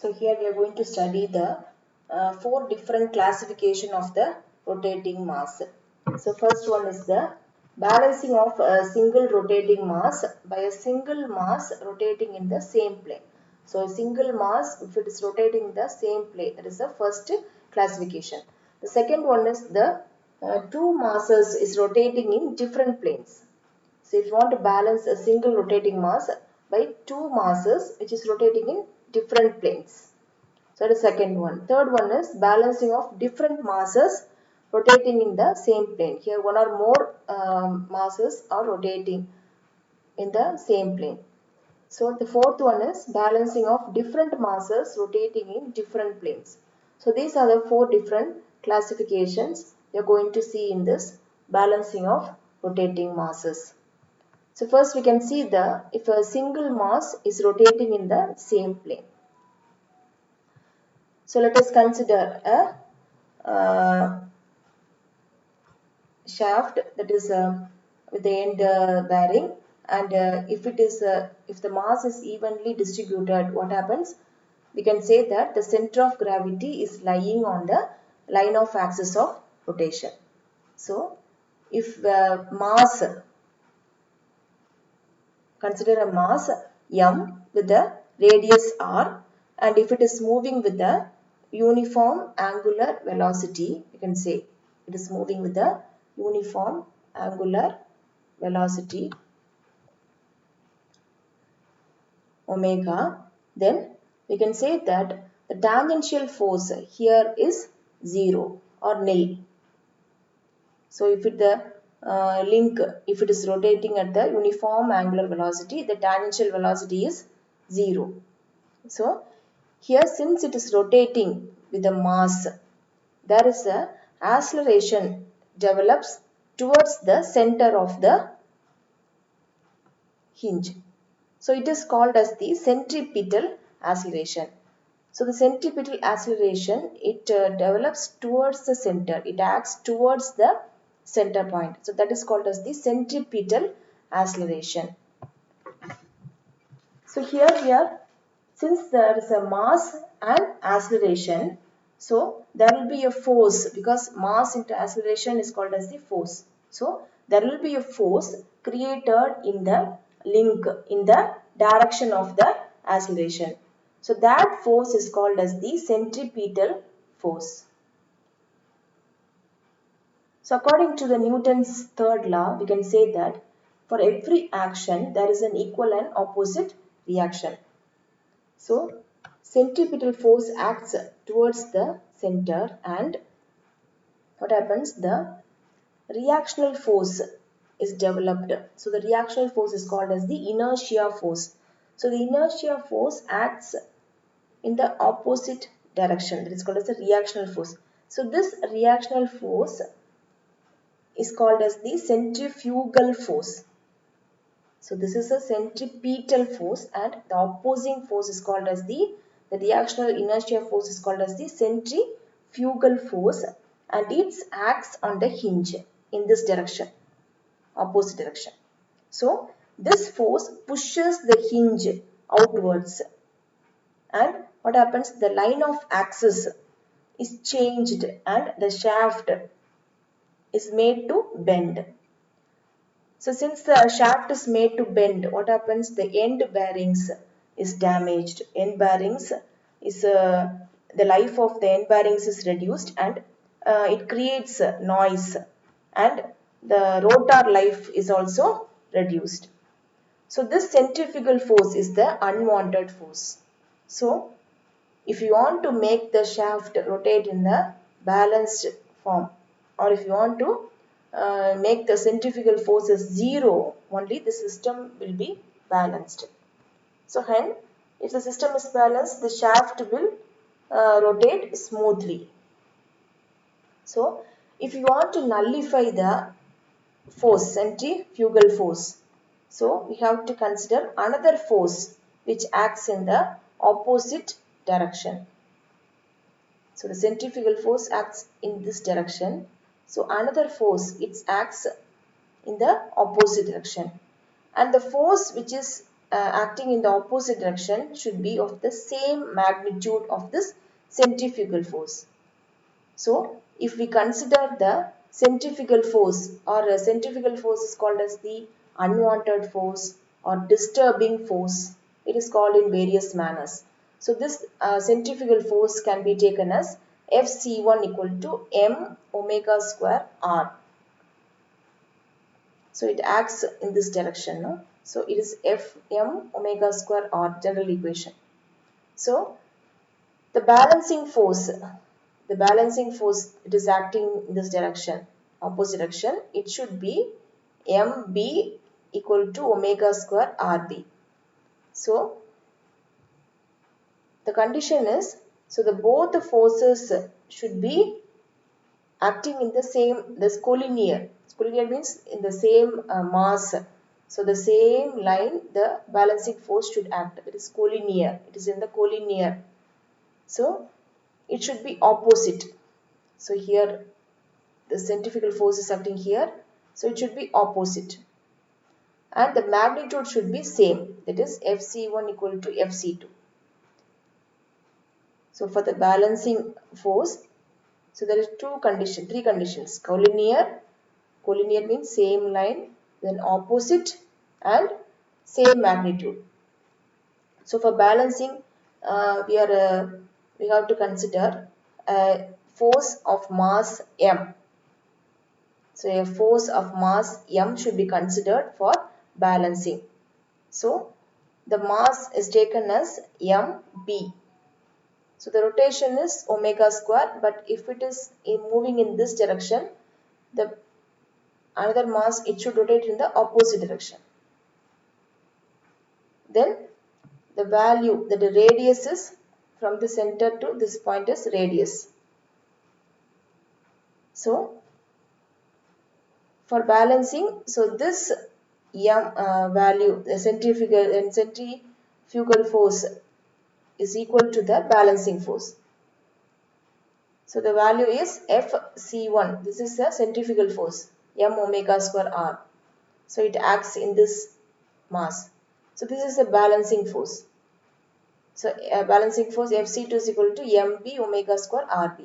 So here we are going to study the four different classification of the rotating mass. So first one is the balancing of a single rotating mass by a single mass rotating in the same plane. So a single mass, if it is rotating in the same plane, that is the first classification. The second one is the two masses is rotating in different planes. So if you want to balance a single rotating mass by two masses which is rotating in different planes. So that is second one. Third one is balancing of different masses rotating in the same plane. Here one or more masses are rotating in the same plane. So the fourth one is balancing of different masses rotating in different planes. So these are the four different classifications you are going to see in this balancing of rotating masses. So first we can see if a single mass is rotating in the same plane. So let us consider a shaft that is with the end bearing, and if the mass is evenly distributed, what happens? We can say that the center of gravity is lying on the line of axis of rotation. So if mass, consider a mass m with a radius r, and if it is moving with a uniform angular velocity, you can say it is moving with a uniform angular velocity omega, then we can say that the tangential force here is 0 or nil. So if the link, if it is rotating at the uniform angular velocity, the tangential velocity is 0. So here, since it is rotating with the mass, there is a acceleration develops towards the center of the hinge. So it is called as the centripetal acceleration. So the centripetal acceleration, it develops towards the center. It acts towards the center point. So that is called as the centripetal acceleration. So here we are, since there is a mass and acceleration, so there will be a force, because mass into acceleration is called as the force. So there will be a force created in the link, in the direction of the acceleration. So that force is called as the centripetal force. So according to the Newton's third law, we can say that for every action there is an equal and opposite reaction. So centripetal force acts towards the center, and what happens? The reactional force is developed. So the reactional force is called as the inertia force. So the inertia force acts in the opposite direction. That is called as the reactional force. So this reactional force is called as the centrifugal force. So this is a centripetal force, and the opposing force is called as the reactional inertia force is called as the centrifugal force, and it acts on the hinge in this direction, opposite direction. So this force pushes the hinge outwards, and what happens? The line of axis is changed and the shaft is made to bend. So since the shaft is made to bend, what happens? The end bearings is damaged. End bearings is the life of the end bearings is reduced, and it creates noise, and the rotor life is also reduced. So this centrifugal force is the unwanted force. So if you want to make the shaft rotate in the balanced form, or if you want to make the centrifugal force as 0, only the system will be balanced. So hence, if the system is balanced, the shaft will rotate smoothly. So if you want to nullify the force, centrifugal force, so we have to consider another force which acts in the opposite direction. So the centrifugal force acts in this direction. So another force, it acts in the opposite direction. And the force which is acting in the opposite direction should be of the same magnitude of this centrifugal force. So, if we consider the centrifugal force, or a centrifugal force is called as the unwanted force or disturbing force, it is called in various manners. So, this centrifugal force can be taken as Fc1 equal to m omega square r. So, it acts in this direction. No? So, it is Fm omega square r, general equation. So, the balancing force, it is acting in this direction, opposite direction. It should be mb equal to omega square rb. So the condition is, so the both the forces should be acting in the same, this collinear. Collinear means in the same mass. So the same line, the balancing force should act. It is collinear. It is in the collinear. So it should be opposite. So here the centrifugal force is acting here. So it should be opposite. And the magnitude should be same. That is Fc1 equal to Fc2. So for the balancing force, so there is three conditions. Collinear means same line, then opposite and same magnitude. So for balancing, we have to consider a force of mass m. So a force of mass m should be considered for balancing. So the mass is taken as mb. So the rotation is omega square, but if it is moving in this direction, the another mass, it should rotate in the opposite direction. Then the value, that the radius is from the center to this point is radius. So for balancing, so this value, the centrifugal force is equal to the balancing force. So the value is Fc1. This is the centrifugal force, m omega square r. So it acts in this mass. So this is a balancing force. So balancing force Fc2 is equal to mb omega square rb.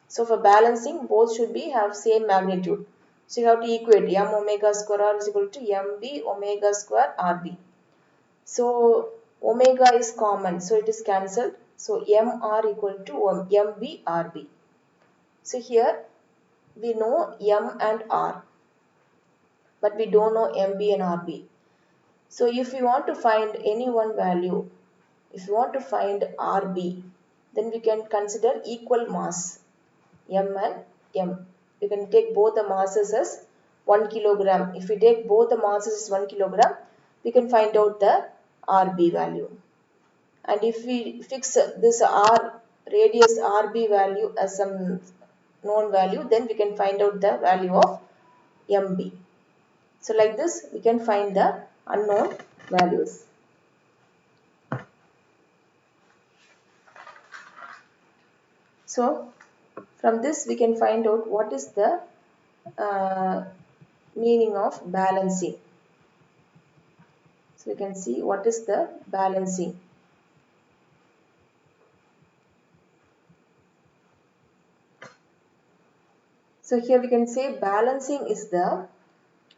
So for balancing, both should have same magnitude. So you have to equate m omega square r is equal to mb omega square rb. So omega is common, so it is cancelled. So mr equal to mb rb. So here we know m and r, but we don't know mb and rb. So if we want to find any one value, if you want to find rb, then we can consider equal mass, m and m. We can take both the masses as 1 kilogram. If we take both the masses as 1 kilogram, we can find out the rb value. And if we fix this r radius rb value as some known value, then we can find out the value of mb. So like this, we can find the unknown values. So from this, we can find out what is the meaning of balancing. So we can see what is the balancing. So here we can say balancing is the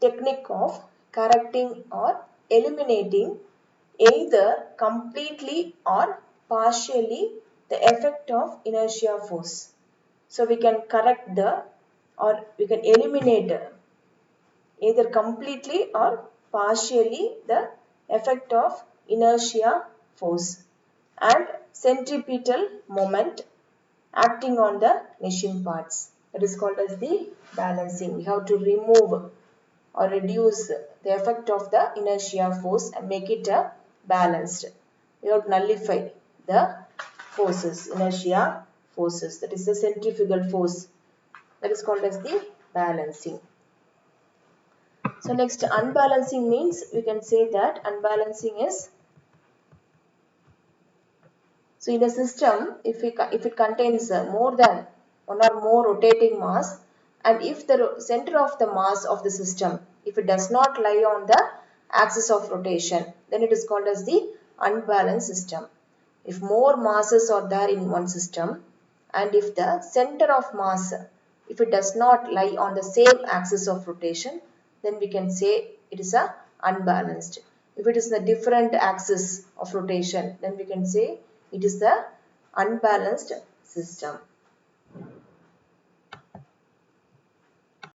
technique of correcting or eliminating either completely or partially the effect of inertia force. So we can correct or we can eliminate either completely or partially the effect of inertia force and centripetal moment acting on the machine parts. That is called as the balancing. We have to remove or reduce the effect of the inertia force and make it balanced. We have to nullify the forces, inertia forces. That is the centrifugal force. That is called as the balancing. So next, unbalancing means we can say that unbalancing is, so in a system, if it contains more than one or more rotating mass, and if the center of the mass of the system, if it does not lie on the axis of rotation, then it is called as the unbalanced system. If more masses are there in one system, and if the center of mass, if it does not lie on the same axis of rotation, then we can say it is a unbalanced. If it is a different axis of rotation, then we can say it is the unbalanced system.